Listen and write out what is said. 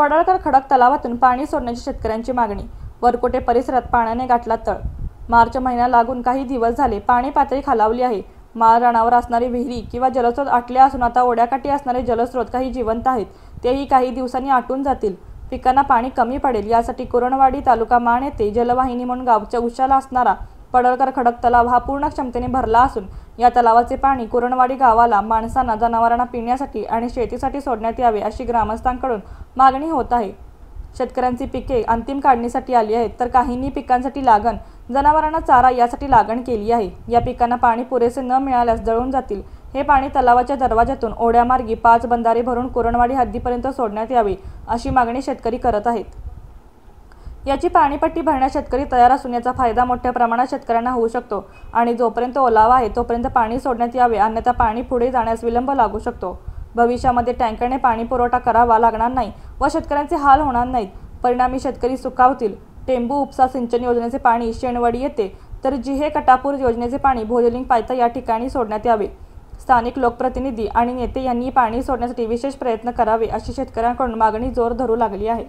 पडळकर खडक तलावातून पाणी सोडण्याची शेतकऱ्यांची मागणी। वरकोटे परिसरात पाण्याने गाठला तळ। मार्च महिना लागून काही दिवस झाले पाणी पातळी खालावली आहे। माळ रानावर असणारी विहिरी किंवा जलस्रोत आटल्या असून आता ओढ्याकाठी असणारे जलस्रोत काही जिवंत आहेत, तेही काही दिवसांनी आटून जातील। पिकांना पाणी कमी पडेल यासाठी कुरणवाडी तालुका माण येथे जलवाहिनी म्हणून गावच्या उशाला असणारा पडळकर खडक तलाव हा पूर्ण क्षमतेने भरला असून या तलावाचे पाणी कुरणवाडी गावाला, माणसांना, जनावरांना पिण्यासाठी आणि शेतीसाठी सोडण्यात यावे अशी ग्रामस्थांकडून मागणी होत आहे। शेतकऱ्यांची पिके अंतिम काढणीसाठी आली आहेत, तर काहींनी पिकांसाठी लागण, जनावरांना चारा यासाठी लागण केली आहे। या पिकांना पाणी पुरेसे न मिळाल्यास जळून जातील। हे पाणी तलावाच्या दरवाजातून ओढ्यामार्गी 5 बंधारे भरून कुरणवाडी हद्दीपर्यंत सोडण्यात यावे अशी मागणी शेतकरी करत आहेत। याची पाणीपट्टी भरण्यास शेतकरी तयार असून याचा फायदा मोठ्या प्रमाणात शेतकऱ्यांना होऊ शकतो आणि जोपर्यंत ओलावा आहे तोपर्यंत पाणी सोडण्यात यावे, अन्यथा पाणी पुढे जाण्यास विलंब लागू शकतो। भविष्यामध्ये टँकरने पाणी पुरवठा करावा लागणार नाही व शेतकऱ्यांचे हाल होणार नाहीत। परिणामी शेतकरी सुखावतील। टेंबू उपसा सिंचन योजनेचे पाणी शेणवडी येते, तर जिहे कटापूर योजनेचे पाणी भोजलिंग पायथा या ठिकाणी सोडण्यात यावे। स्थानिक लोकप्रतिनिधी आणि नेते यांनी पाणी सोडण्यासाठी विशेष प्रयत्न करावे अशी शेतकऱ्यांकडून मागणी जोर धरू लागली आहे।